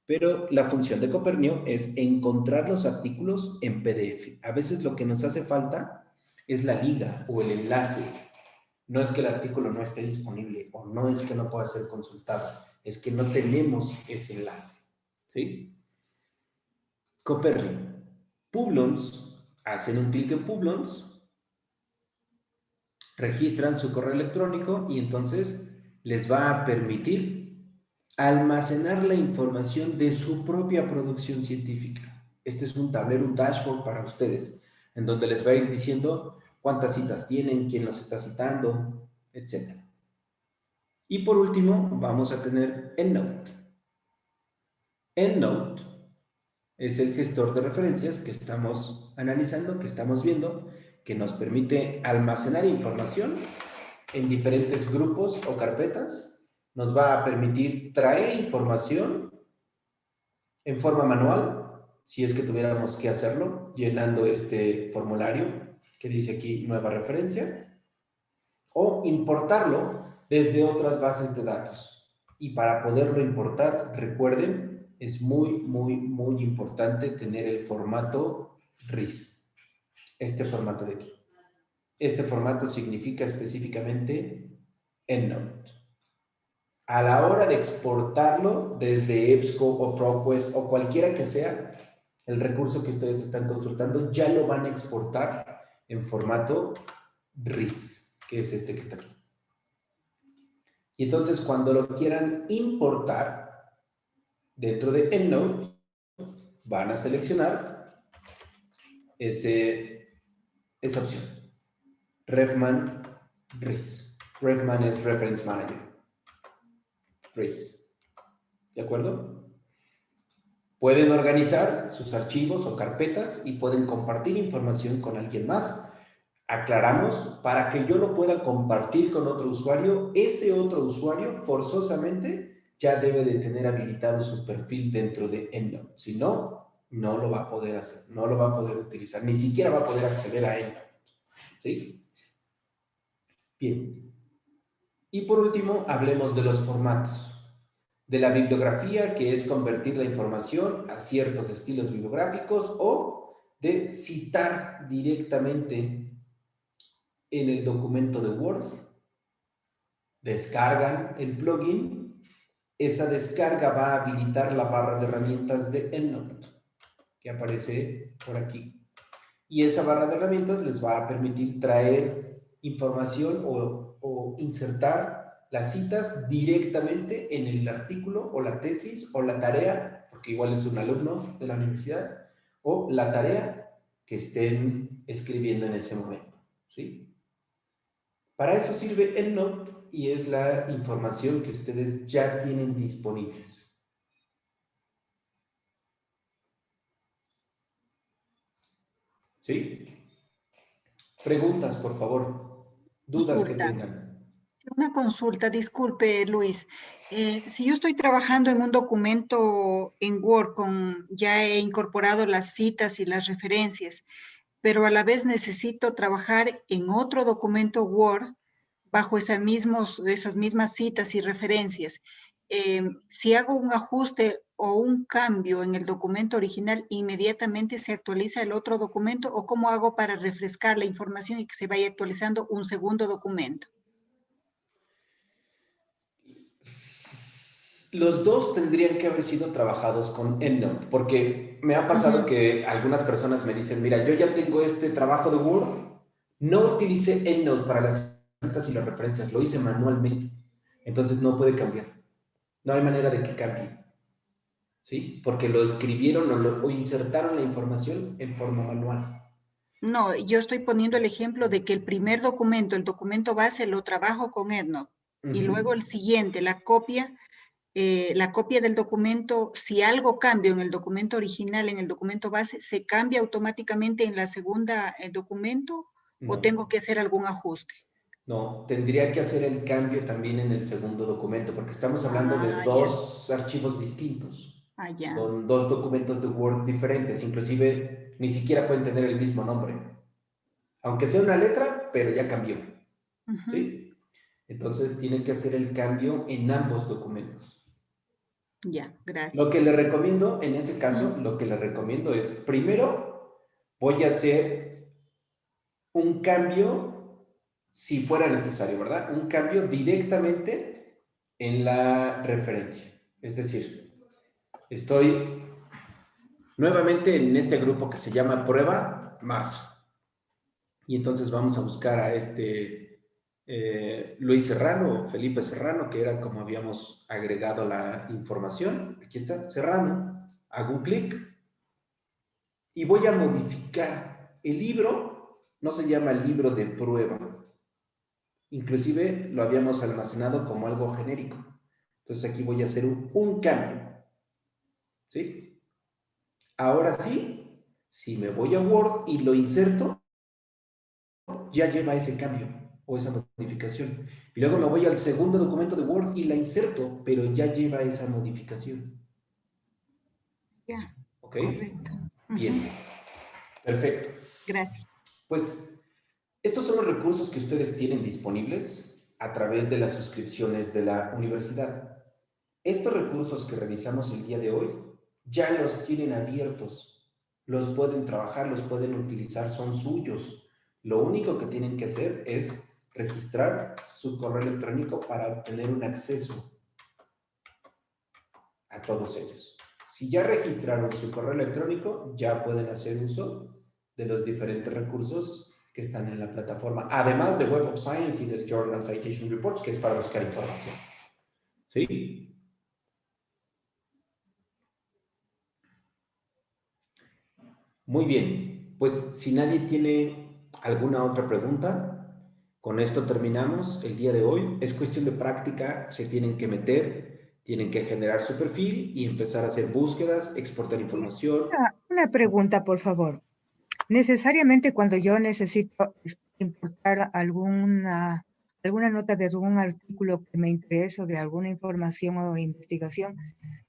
Pero la función de Copernio es encontrar los artículos en PDF. A veces lo que nos hace falta es la liga o el enlace. No es que el artículo no esté disponible o no es que no pueda ser consultado, es que no tenemos ese enlace. ¿Sí? Copernio. Publons, hacen un clic en Publons, registran su correo electrónico y entonces les va a permitir almacenar la información de su propia producción científica. Este es un tablero, un dashboard para ustedes, en donde les va a ir diciendo cuántas citas tienen, quién los está citando, etc. Y por último, vamos a tener EndNote. EndNote es el gestor de referencias que estamos analizando, que estamos viendo, que nos permite almacenar información en diferentes grupos o carpetas. Nos va a permitir traer información en forma manual, si es que tuviéramos que hacerlo, llenando este formulario que dice aquí nueva referencia, o importarlo desde otras bases de datos. Y para poderlo importar, recuerden, es muy importante tener el formato RIS. Este formato de aquí. Este formato significa específicamente EndNote. A la hora de exportarlo desde EBSCO o ProQuest o cualquiera que sea el recurso que ustedes están consultando, ya lo van a exportar en formato RIS, que es este que está aquí. Y entonces cuando lo quieran importar dentro de EndNote, van a seleccionar esa opción. Refman RIS. Refman es Reference Manager. RIS. ¿De acuerdo? Pueden organizar sus archivos o carpetas y pueden compartir información con alguien más. Aclaramos, para que yo lo pueda compartir con otro usuario, ese otro usuario forzosamente ya debe de tener habilitado su perfil dentro de EndNote. Si no, no lo va a poder hacer, no lo va a poder utilizar, ni siquiera va a poder acceder a EndNote. ¿Sí? Bien. Y por último, hablemos de los formatos. De la bibliografía, que es convertir la información a ciertos estilos bibliográficos, o de citar directamente en el documento de Word. Descargan el plugin. Esa descarga va a habilitar la barra de herramientas de EndNote, que aparece por aquí. Y esa barra de herramientas les va a permitir traer información o insertar las citas directamente en el artículo o la tesis o la tarea, porque igual es un alumno de la universidad, o la tarea que estén escribiendo en ese momento, ¿sí? Para eso sirve EndNote y es la información que ustedes ya tienen disponibles. ¿Sí? Preguntas, por favor. Dudas que tengan. Una consulta, disculpe, Luis. Si yo estoy trabajando en un documento en Word ya he incorporado las citas y las referencias, pero a la vez necesito trabajar en otro documento Word bajo esas mismas citas y referencias. Si hago un ajuste o un cambio en el documento original, ¿inmediatamente se actualiza el otro documento o cómo hago para refrescar la información y que se vaya actualizando un segundo documento? Los dos tendrían que haber sido trabajados con EndNote, porque me ha pasado que algunas personas me dicen, mira, yo ya tengo este trabajo de Word, no utilicé EndNote para las citas y las referencias, lo hice manualmente, entonces no puede cambiar, no hay manera de que cambie, ¿sí? Porque lo escribieron o insertaron la información en forma manual. No, yo estoy poniendo el ejemplo de que el primer documento, el documento base, lo trabajo con EndNote, y luego el siguiente, la copia del documento, si algo cambio en el documento original, en el documento base, ¿se cambia automáticamente en la segunda documento o tengo que hacer algún ajuste? No, tendría que hacer el cambio también en el segundo documento, porque estamos hablando de dos archivos distintos. Son dos documentos de Word diferentes, inclusive ni siquiera pueden tener el mismo nombre. Aunque sea una letra, pero ya cambió. ¿Sí? Entonces tienen que hacer el cambio en ambos documentos. Ya, gracias. Lo que le recomiendo, en ese caso, lo que le recomiendo es, primero, voy a hacer un cambio, si fuera necesario, ¿verdad? Un cambio directamente en la referencia. Es decir, estoy nuevamente en este grupo que se llama Prueba Marzo. Y entonces vamos a buscar a Luis Serrano o Felipe Serrano, que era como habíamos agregado la información. Aquí está, Serrano. Hago un clic y voy a modificar. El libro no se llama libro de prueba. Inclusive lo habíamos almacenado como algo genérico. Entonces aquí voy a hacer un cambio. ¿Sí? Ahora sí, si me voy a Word y lo inserto, ya lleva ese cambio o esa modificación. Y luego me voy al segundo documento de Word y la inserto, pero ya lleva esa modificación. Ya, ¿Ok? correcto. Bien. Perfecto. Gracias. Pues estos son los recursos que ustedes tienen disponibles a través de las suscripciones de la universidad. Estos recursos que revisamos el día de hoy ya los tienen abiertos, los pueden trabajar, los pueden utilizar, son suyos. Lo único que tienen que hacer es registrar su correo electrónico para obtener un acceso a todos ellos. Si ya registraron su correo electrónico, ya pueden hacer uso de los diferentes recursos que están en la plataforma, además de Web of Science y del Journal Citation Reports, que es para buscar información. ¿Sí? Muy bien. Pues si nadie tiene alguna otra pregunta, con esto terminamos el día de hoy. Es cuestión de práctica, se tienen que meter, tienen que generar su perfil y empezar a hacer búsquedas, exportar información. Una pregunta, por favor. Necesariamente cuando yo necesito importar alguna nota de algún artículo que me interese o de alguna información o investigación,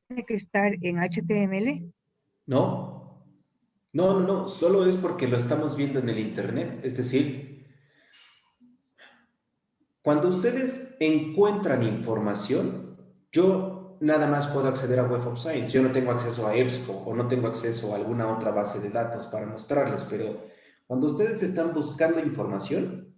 ¿tiene que estar en HTML? No, no, solo es porque lo estamos viendo en el internet. Es decir, cuando ustedes encuentran información, yo nada más puedo acceder a Web of Science. Yo no tengo acceso a EBSCO o no tengo acceso a alguna otra base de datos para mostrarles, pero cuando ustedes están buscando información,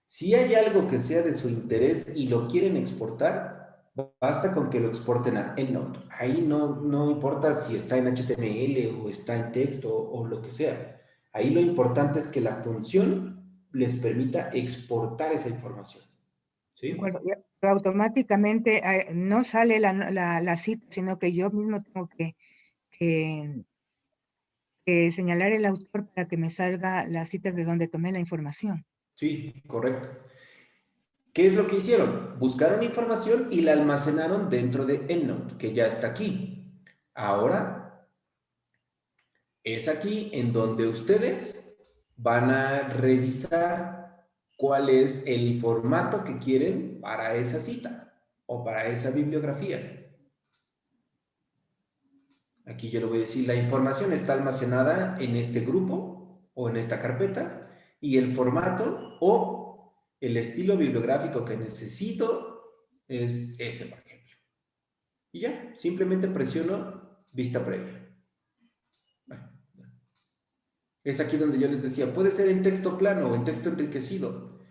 si hay algo que sea de su interés y lo quieren exportar, basta con que lo exporten a EndNote. Ahí no importa si está en HTML o está en texto o lo que sea. Ahí lo importante es que la función les permita exportar esa información. ¿Sí? De acuerdo, pero automáticamente no sale la cita, sino que yo mismo tengo que señalar el autor para que me salga la cita de donde tomé la información. Sí, correcto. ¿Qué es lo que hicieron? Buscaron información y la almacenaron dentro de EndNote, que ya está aquí. Ahora es aquí en donde ustedes van a revisar cuál es el formato que quieren para esa cita o para esa bibliografía. Aquí yo le voy a decir, la información está almacenada en este grupo o en esta carpeta y el formato o el estilo bibliográfico que necesito es este, por ejemplo. Y ya, simplemente presiono vista previa. Es aquí donde yo les decía, puede ser en texto plano o en texto enriquecido.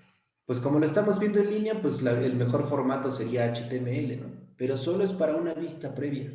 Pues como lo estamos viendo en línea, pues el mejor formato sería HTML, ¿no? Pero solo es para una vista previa.